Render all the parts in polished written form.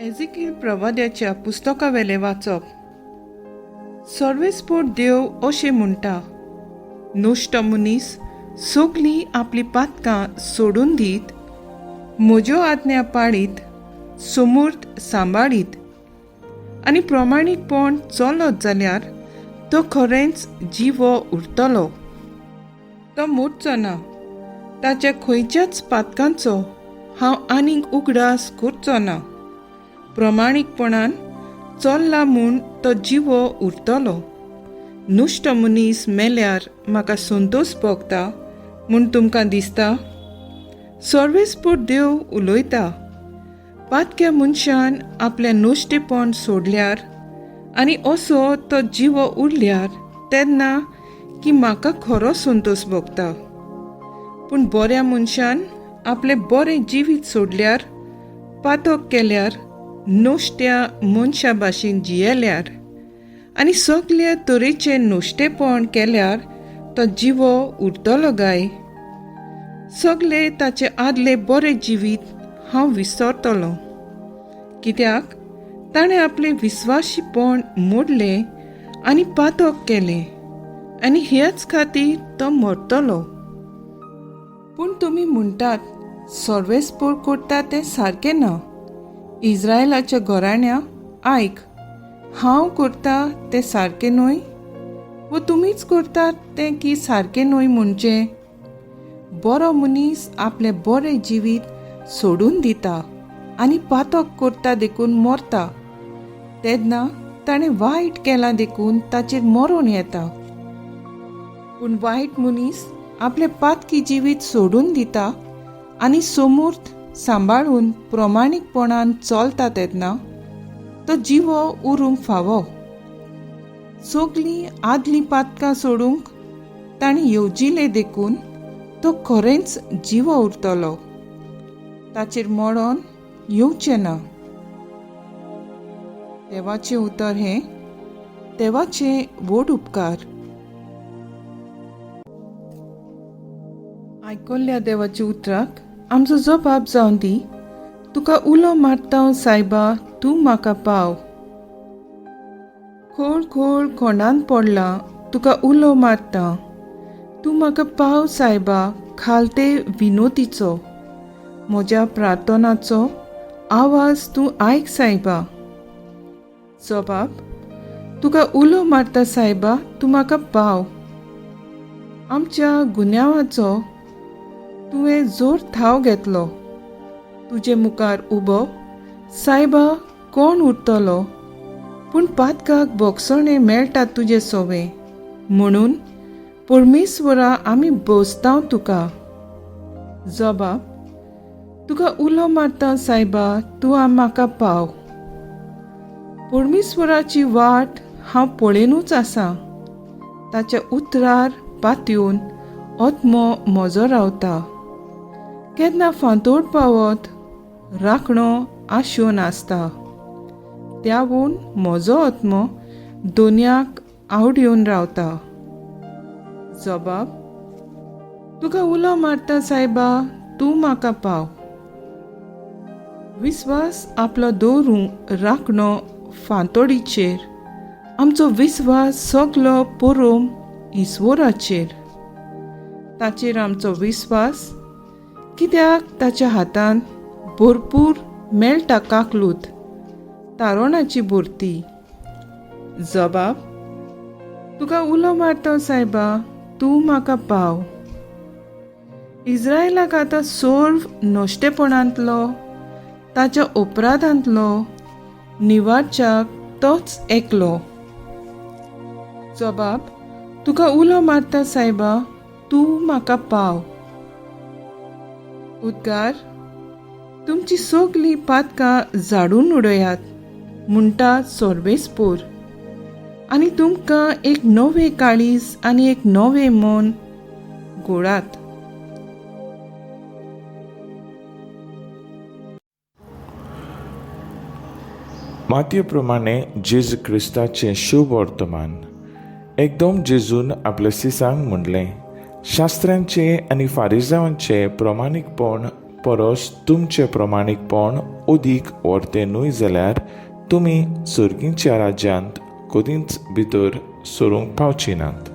एजिकील प्रवाद्याच्या पुस्तकावेले वाचप. सर्वेस्पोट देव अशें म्हणटा, नोश्ट मनीस सगळीं आपली पातकां सोडून दीत, म्हज्यो आज्ञा पाळीत, समूर्त सांबाळीत आनी प्रमाणीकपण चलत जाल्यार तो खरेंच जिवो उरतलो. तो मोडचो ना. ताच्या खंयच्याच पातकांचो हांव आनीक उगडास करचो ना. प्रमाणीकपणान चल्ला म्हूण तो जिवो उरतलो. नुश्ट मनीस मेल्यार म्हाका संतोश भोगता म्हूण तुमकां दिसता? सर्वेस्पोट देव उलयता, पातक्या मनशान आपलें नोश्टेपण सोडल्यार आनी असो तो जिवो उरल्यार तेन्ना की म्हाका खरो संतोश भोगता. पूण बऱ्या मनशान आपलें बरें जिवीत सोडल्यार, पातक केल्यार, नोश्ट्या मनशा भाशेन जियेल्यार आनी सगल्या तरेचें नोश्टेपण केल्यार तो जिवो उरतलो काय? सगळे ताचे आदले बरें जिवीत हांव विसरतलो, कित्याक ताणें आपलें विस्वाशीपण मोडलें आनी पातक केलें आनी हेच खातीर तो मरतलो. पूण तुमी म्हणटात, सर्वेस्पोट करता तें सारकें ना. इस्रायलाच्या घराण्या, आयक, हांव करता तें सारकें न्हय? व तुमीच करतात तें की सारकें न्हय म्हणचें? बरो मनीस आपलें बरें जिवीत सोडून दिता आनी पातक करता देखून मरता, तेन्ना ताणें वायट केलां देखून ताचेर मरण येता. पूण वायट मनीस आपलें पातकी जिवीत सोडून दिता आनी समूर्त सांबाळून प्रमाणीकपणान चलता तेन्ना तो जिवो उरूंक फावो. सगळीं आदलीं पातकां सोडूंक ताणें येवजिलें देखून तो खरेंच जिवो उरतलो. ताचेर मरण येवचें ना. देवाचें उतर हें, देवाचे व्हड उपकार. आयकल्ल्या देवाच्या उतराक आमचो जबाब जावन दी. तुका उलो मारता सायबा, तूं म्हाका पाव. खोल खोल खोंडान पडला, तुका उलो मारता. तूं म्हाका पाव सायबा, खालते विनोतीचो. म्हज्या प्रार्थनाचो आवाज तूं आयक सायबा. जबाब, तुका उलो मारता सायबा, तूं म्हाका पाव. आमच्या गुन्यांवाचो तुवें जोर थाव घेतलो. तुजे मुखार उबो सायबा कोण उरतलो? पूण पातकाक भोगसणे मेळटात तुजे सोवे. म्हणून परमेश्वरा आमी बोसतांव तुका. जबाब, तुका उलो मारता सायबा, तूं म्हाका पाव. परमेश्वराची वाट हांव पळयनूच आसां. ताच्या उतरार पातयून आत्मो म्हजो रावता. केन्ना फांतोड पावत, राखणो आशोन आसता. त्यावून म्हजो आत्मो दोनयाक आवडून रावता. जबाब, तुका उलो मारता सायबा, तूं म्हाका पाव. विस्वास आपलो दवरूंक राखणो फांतोडीचेर. आमचो विस्वास सगलो परोम इस्वराचेर. ताचेर आमचो विस्वास, कित्याक ताच्या हातान भरपूर मेळटा काकलूत, तारोणाची भरती. जबाब, तुका उलो मारता सायबा, तूं म्हाका पाव. इस्रायलाक आतां सर्व नोश्टेपणांतलो, ताच्या अपराधांतलो निवारच्याक तोच एकलो. जबाब, तुका उलो मारता सायबा, तूं म्हाका पाव. उद्गार, तुमची सगलीं पातकां झाडून उडयात म्हणटा सर्वेस्पोर, आनी तुमकां एक नवें काळीज आनी एक नवें मन घोळात. मातये प्रमाणे जेजू क्रिस्ताचें शुभ वर्तमान. एकदम जेजून आपल्या सिसांक म्हणलें, शास्त्रांचे आनी फारिजांचे प्रमाणीकपण परस तुमचें प्रमाणीकपण अदीक व्हरतें न्हय जाल्यार तुमी सर्गीच्या राज्यांत कदींच भितर सरूंक पावची नात.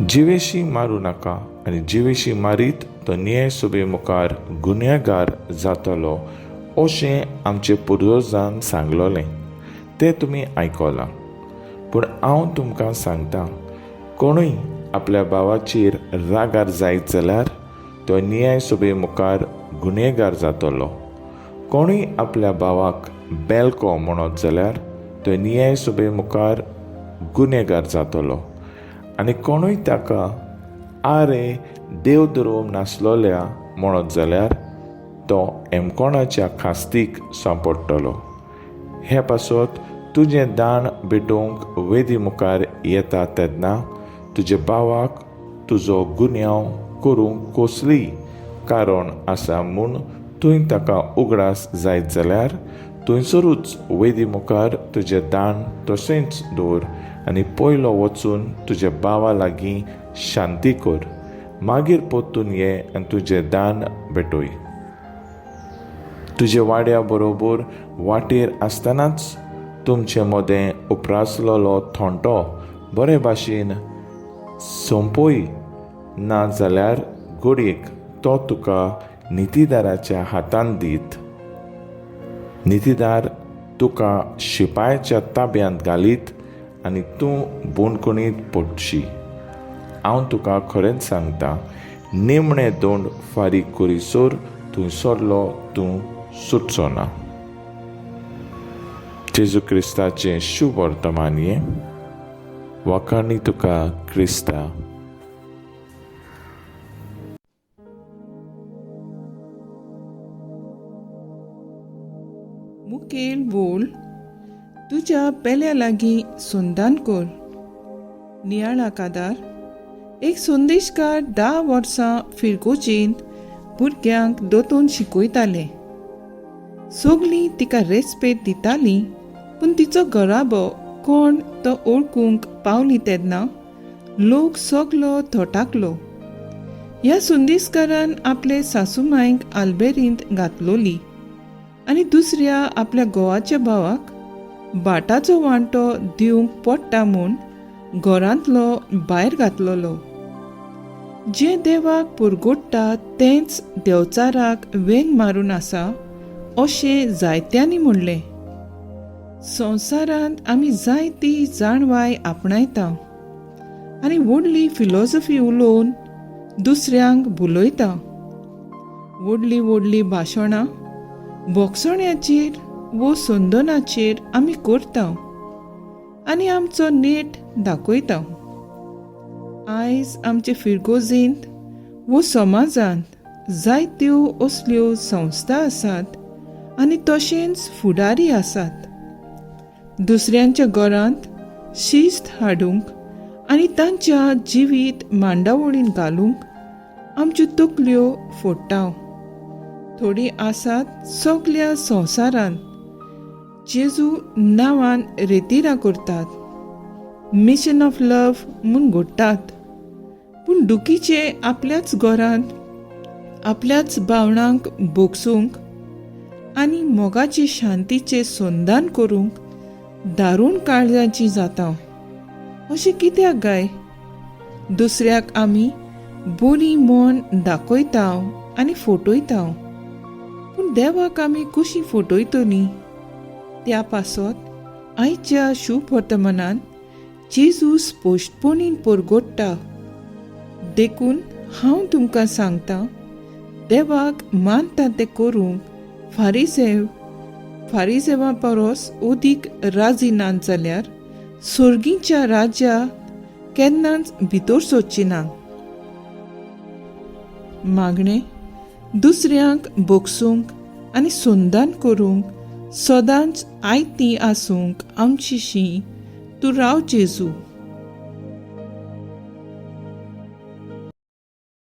जिवेशी मारूं नाका, आनी जिवेशी मारीत तो न्याय सभे मुखार गुन्हेगार जातलो अशें आमचे पुर्वजान सांगलोलें. तें तुमी आयकलां. पूण हांव तुमकां सांगतां, कोणूय आपल्या भावाचेर रागार जायत जाल्यार तो न्याय सभे मुखार गुन्हेगार जातलो. कोणूय आपल्या भावाक बेलको म्हणत जाल्यार तो न्याय सभे मुखार गुन्हेगार जातलो. आनी कोणूय ताका आरे देव धरोवंक नासलोल्या म्हणत जाल्यार तो एमकोणाच्या खास्तीक सांपडटलो. हे पासत तुजें दान भेटोवंक वेदी मुखार येता तेन्ना तुजे भावाक तुजो गुन्यांव करूंक कसलीय कारण आसा म्हूण तुवें ताका उगडास जायत जाल्यार थंयसरूच वेदी मुखार तुजें दान तशेंच दवर आनी पयलो वचून तुज्या भावा लागीं शांती कर. मागीर परतून ये आनी तुजें दान भेटोय. तुजे वाड्या बरोबर वाटेर आसतनाच तुमचे मदें उपरासलोलो थोंटो बरे भाशेन संपय ना जाल्यार घडयेक तो तुका नितीदाराच्या हातांत दीत. नितीदार तुका शिपायाच्या ताब्यांत घालीत आनी तूं बोंडकुणीत पडशी. हांव तुका खरेंच सांगतां, निमणें दोंड फारीक करीसर थंयसरलो तूं सुटचो ना. जेजू क्रिस्ताचें शुभ वर्तमान हें. वखाणी तुका क्रिस्ता. मुखेल बोल तुज्या पेल्या लागीं संधान कर. नियाळ आकार. एक संदेशकार 10 वर्सां फिरकोचेन भुरग्यांक दोतोन शिकयताले. सगळीं तिका रेस्पेद दितालीं, पूण तिचो घराबो कोण तो ओळखूंक पावली तेन्ना लोक सगलो थोटाकलो. ह्या संदेशकारान आपले सासूमांयक आल्बेरींत घातलोली आनी दुसऱ्या आपल्या घोवाच्या भावाक बाटाचो वांटो दिवंक पडटा म्हूण घरांतलो भायर घातलोलो. जें देवाक पुरगोडटा तेंच देवचाराक वेंग मारून आसा अशें जायत्यांनी म्हणलें. संवसारांत आमी जायती जाणवाय आपणायता आनी व्हडली फिलॉसॉफी उलोवन दुसऱ्यांक भुलयता. व्हडली व्हडली भाशणां बोगसण्याचेर वो संदनाचेर आमी करता आनी आमचो नेट दाखयता. आयज आमचे फिरगोजेंत वो समाजांत जायत्यो असल्यो संस्था आसात आनी तशेंच फुडारी आसात. दुसऱ्यांच्या घरांत शिस्त हाडूंक आनी तांच्या जिवीत मांडावळीन घालूंक आमच्यो तकल्यो फोडटा. थोडी आसात सगल्या संवसारांत जेजू नांवान रेतीरां करतात, मिशन ऑफ लव्ह म्हूण घडटात, पूण दुखीचे आपल्याच घरांत आपल्याच भावनांक बोगसूंक आनी मोगाचे शांतीचे संधान करूंक दारूण काळजाची जाता. अशें कित्याक गाय? दुसऱ्याक आमी बरी मन दाखयता आनी फटयता, पूण देवाक आमी कशी फटयतलीं? त्या पासत आयच्या शुभ वर्तमानांत जेजू स्पश्टपणीन परगोडटा. देखून हांव तुमकां सांगतां, देवाक मानता तें करूंक फारिसेवां परस अदीक राजी नात जाल्यार सर्गीच्या राज्या केन्नाच भितर सोदची ना. मागणें दुसऱ्यांक बोगसूंक आनी संधान करूंक सदांच आयती आसूंक आमची शी तूं राव जेजू.